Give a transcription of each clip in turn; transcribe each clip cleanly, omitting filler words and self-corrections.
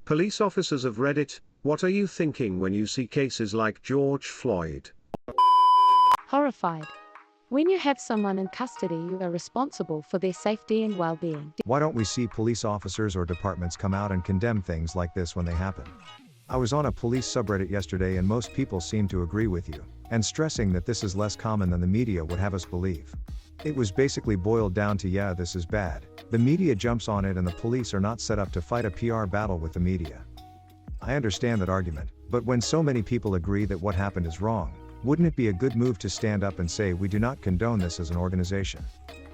Police officers of Reddit, what are you thinking when you see cases like George Floyd? Horrified. When you have someone in custody, you are responsible for their safety and well-being. Why don't we see police officers or departments come out and condemn things like this when they happen? I was on a police subreddit yesterday and most people seem to agree with you, and stressing that this is less common than the media would have us believe. It was basically boiled down to yeah, this is bad. The media jumps on it and the police are not set up to fight a PR battle with the media. I understand that argument, but when so many people agree that what happened is wrong, wouldn't it be a good move to stand up and say we do not condone this as an organization?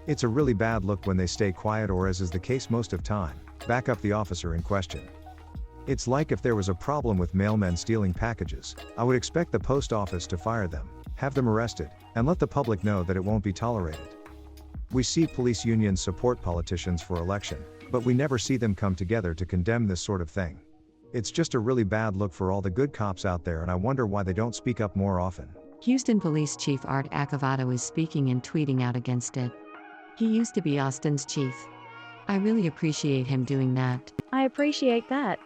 It's a really bad look when they stay quiet or, as is the case most of time, back up the officer in question. It's like if there was a problem with mailmen stealing packages, I would expect the post office to fire them, have them arrested, and let the public know that it won't be tolerated. We see police unions support politicians for election, but we never see them come together to condemn this sort of thing. It's just a really bad look for all the good cops out there, and I wonder why they don't speak up more often. Houston Police Chief Art Acavado is speaking and tweeting out against it. He used to be Austin's chief. I really appreciate him doing that. I appreciate that.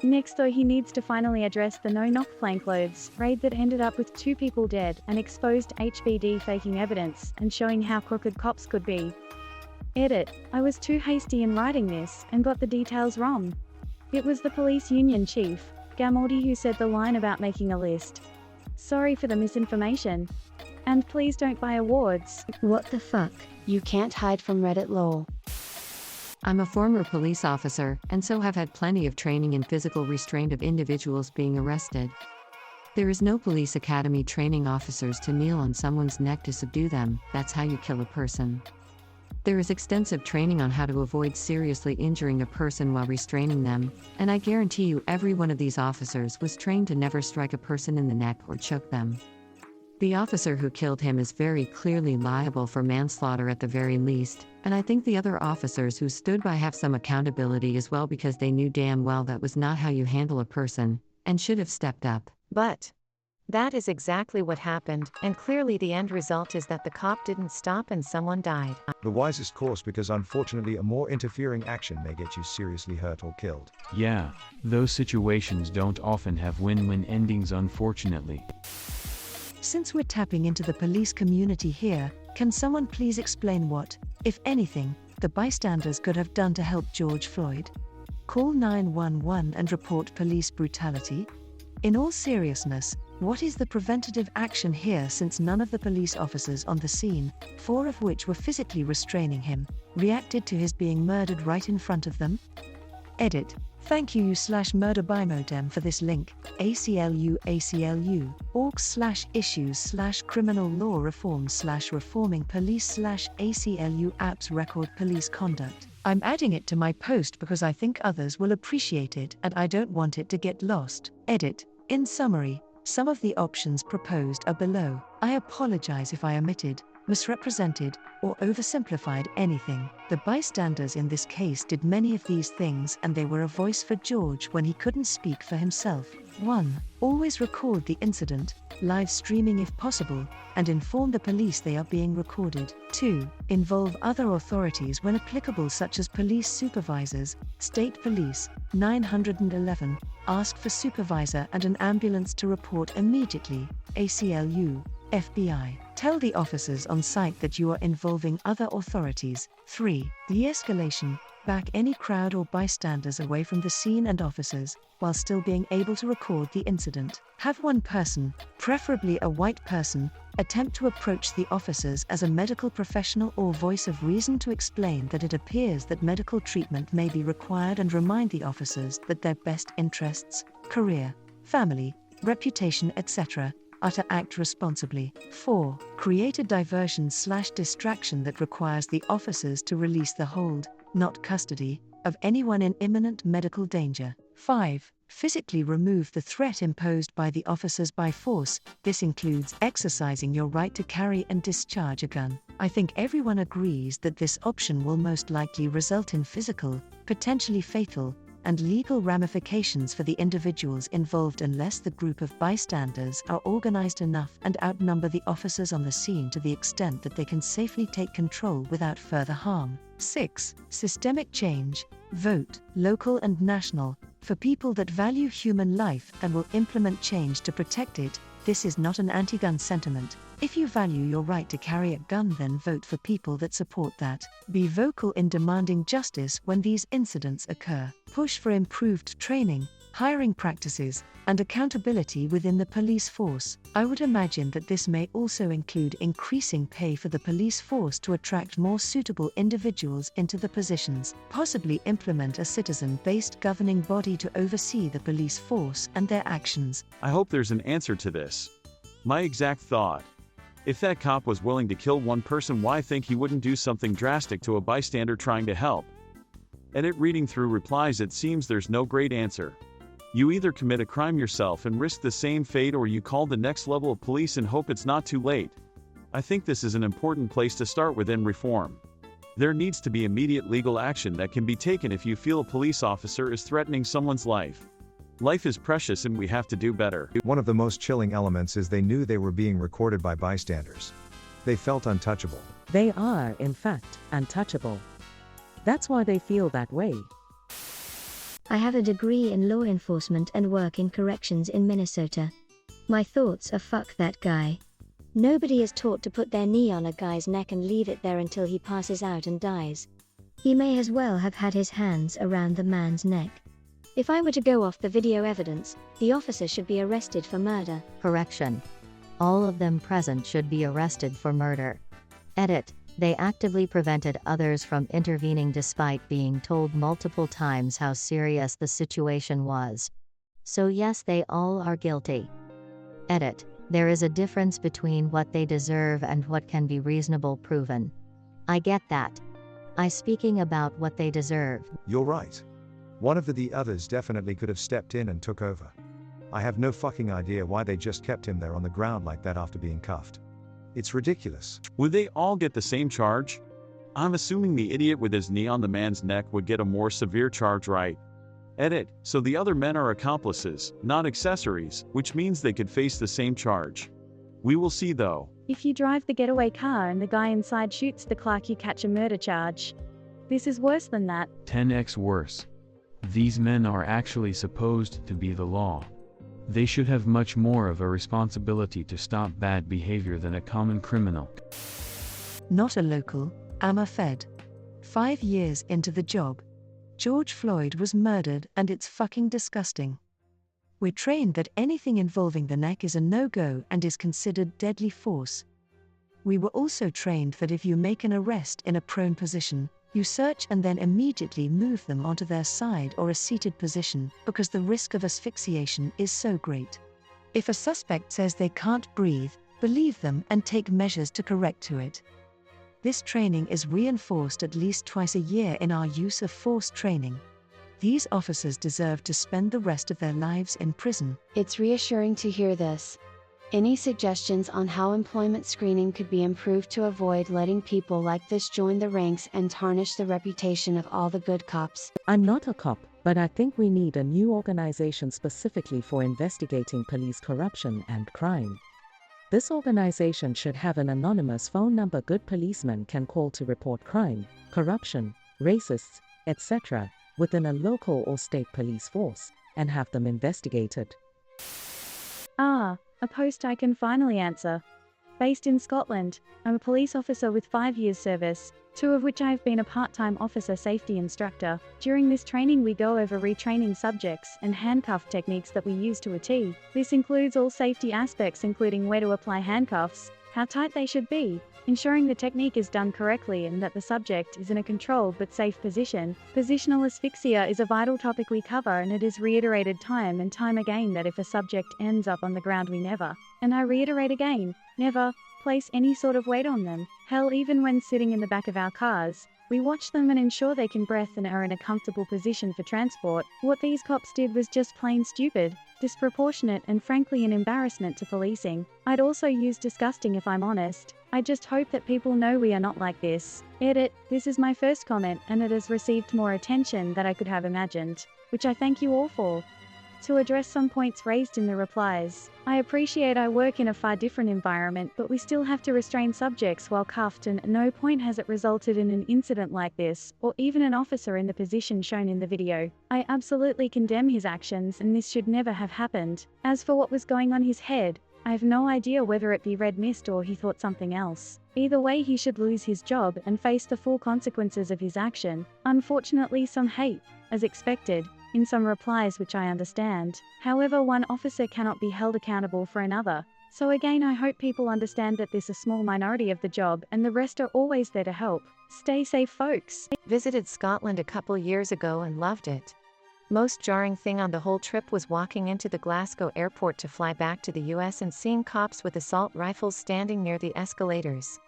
Next though, he needs to finally address the no-knock plainclothes raid that ended up with 2 people dead and exposed HBD faking evidence and showing how crooked cops could be. Edit. I was too hasty in writing this and got the details wrong. It was the police union chief, Gamaldi, who said the line about making a list. Sorry for the misinformation. And please don't buy awards. What the fuck? You can't hide from Reddit lol. I'm a former police officer, and so have had plenty of training in physical restraint of individuals being arrested. There is no police academy training officers to kneel on someone's neck to subdue them. That's how you kill a person. There is extensive training on how to avoid seriously injuring a person while restraining them, and I guarantee you every one of these officers was trained to never strike a person in the neck or choke them. The officer who killed him is very clearly liable for manslaughter at the very least, and I think the other officers who stood by have some accountability as well, because they knew damn well that was not how you handle a person, and should have stepped up. But that is exactly what happened, and clearly the end result is that the cop didn't stop and someone died. The wisest course, because unfortunately a more interfering action may get you seriously hurt or killed. Yeah, those situations don't often have win-win endings, unfortunately. Since we're tapping into the police community here, can someone please explain what, if anything, the bystanders could have done to help George Floyd? Call 911 and report police brutality? In all seriousness, what is the preventative action here, since none of the police officers on the scene, 4 of which were physically restraining him, reacted to his being murdered right in front of them? Edit. Thank you /murderbymodem for this link, ACLU org/issues/criminal law reform/reforming police/ACLU apps record police conduct. I'm adding it to my post because I think others will appreciate it and I don't want it to get lost. Edit. In summary, some of the options proposed are below. I apologize if I omitted, misrepresented, or oversimplified anything. The bystanders in this case did many of these things, and they were a voice for George when he couldn't speak for himself. 1. Always record the incident, live streaming if possible, and inform the police they are being recorded. 2. Involve other authorities when applicable, such as police supervisors, state police, 911, ask for supervisor and an ambulance to report immediately, ACLU, FBI. Tell the officers on site that you are involving other authorities. 3. De-escalation. Back any crowd or bystanders away from the scene and officers, while still being able to record the incident. Have one person, preferably a white person, attempt to approach the officers as a medical professional or voice of reason to explain that it appears that medical treatment may be required, and remind the officers that their best interests, career, family, reputation, etc., are to act responsibly. 4. Create a diversion/distraction that requires the officers to release the hold, not custody, of anyone in imminent medical danger. 5. Physically remove the threat imposed by the officers by force. This includes exercising your right to carry and discharge a gun. I think everyone agrees that this option will most likely result in physical, potentially fatal, and legal ramifications for the individuals involved unless the group of bystanders are organized enough and outnumber the officers on the scene to the extent that they can safely take control without further harm. 6. Systemic change. Vote, local and national, For people that value human life and will implement change to protect it, this is not an anti-gun sentiment. If you value your right to carry a gun, then vote for people that support that. Be vocal in demanding justice when these incidents occur. Push for improved training, hiring practices, and accountability within the police force. I would imagine that this may also include increasing pay for the police force to attract more suitable individuals into the positions. Possibly implement a citizen-based governing body to oversee the police force and their actions. I hope there's an answer to this. My exact thought. If that cop was willing to kill one person, why think he wouldn't do something drastic to a bystander trying to help? Edit reading through replies, it seems there's no great answer. You either commit a crime yourself and risk the same fate, or you call the next level of police and hope it's not too late. I think this is an important place to start within reform. There needs to be immediate legal action that can be taken if you feel a police officer is threatening someone's life. Life is precious and we have to do better. One of the most chilling elements is they knew they were being recorded by bystanders. They felt untouchable. They are, in fact, untouchable. That's why they feel that way. I have a degree in law enforcement and work in corrections in Minnesota. My thoughts are fuck that guy. Nobody is taught to put their knee on a guy's neck and leave it there until he passes out and dies. He may as well have had his hands around the man's neck. If I were to go off the video evidence, the officer should be arrested for murder. Correction. All of them present should be arrested for murder. Edit. They actively prevented others from intervening despite being told multiple times how serious the situation was. So yes, they all are guilty. Edit. There is a difference between what they deserve and what can be reasonable proven. I get that. I speaking about what they deserve. You're right. One of the others definitely could have stepped in and took over. I have no fucking idea why they just kept him there on the ground like that after being cuffed. It's ridiculous. Would they all get the same charge? I'm assuming the idiot with his knee on the man's neck would get a more severe charge, right? Edit. So the other men are accomplices, not accessories, which means they could face the same charge. We will see though. If you drive the getaway car and the guy inside shoots the clerk, you catch a murder charge. This is worse than that. 10x worse. These men are actually supposed to be the law. They should have much more of a responsibility to stop bad behavior than a common criminal. Not a local, I'm a Fed. 5 years into the job. George Floyd was murdered and it's fucking disgusting. We're trained that anything involving the neck is a no-go and is considered deadly force. We were also trained that if you make an arrest in a prone position, you search and then immediately move them onto their side or a seated position, because the risk of asphyxiation is so great. If a suspect says they can't breathe, believe them and take measures to correct to it. This training is reinforced at least twice a year in our use of force training. These officers deserve to spend the rest of their lives in prison. It's reassuring to hear this. Any suggestions on how employment screening could be improved to avoid letting people like this join the ranks and tarnish the reputation of all the good cops? I'm not a cop, but I think we need a new organization specifically for investigating police corruption and crime. This organization should have an anonymous phone number good policemen can call to report crime, corruption, racists, etc., within a local or state police force, and have them investigated. A post I can finally answer. Based in Scotland, I'm a police officer with 5 years service, 2 of which I have been a part-time officer safety instructor. During this training we go over retraining subjects and handcuff techniques that we use to a T. This includes all safety aspects including where to apply handcuffs, how tight they should be, ensuring the technique is done correctly and that the subject is in a controlled but safe position. Positional asphyxia is a vital topic we cover, and it is reiterated time and time again that if a subject ends up on the ground we never, and I reiterate again, never, place any sort of weight on them. Hell, even when sitting in the back of our cars, we watch them and ensure they can breathe and are in a comfortable position for transport. What these cops did was just plain stupid, disproportionate and frankly an embarrassment to policing. I'd also use disgusting if I'm honest. I just hope that people know we are not like this. Edit. This is my first comment and it has received more attention than I could have imagined, which I thank you all for. To address some points raised in the replies, I appreciate I work in a far different environment, but we still have to restrain subjects while cuffed, and at no point has it resulted in an incident like this, or even an officer in the position shown in the video. I absolutely condemn his actions, and this should never have happened. As for what was going on his head, I have no idea whether it be red mist or he thought something else. Either way, he should lose his job and face the full consequences of his action. Unfortunately, some hate, as expected, in some replies, which I understand. However, one officer cannot be held accountable for another. So again, I hope people understand that this is a small minority of the job and the rest are always there to help. Stay safe, folks. Visited Scotland a couple years ago and loved it. Most jarring thing on the whole trip was walking into the Glasgow airport to fly back to the US and seeing cops with assault rifles standing near the escalators.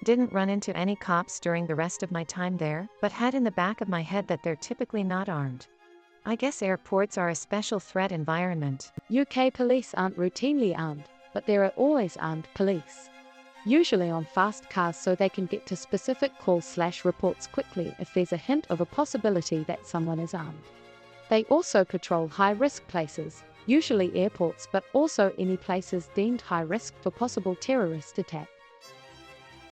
Didn't run into any cops during the rest of my time there, but had in the back of my head that they're typically not armed. I guess airports are a special threat environment. UK police aren't routinely armed, but there are always armed police. Usually on fast cars so they can get to specific calls/reports quickly if there's a hint of a possibility that someone is armed. They also patrol high-risk places, usually airports, but also any places deemed high risk for possible terrorist attack.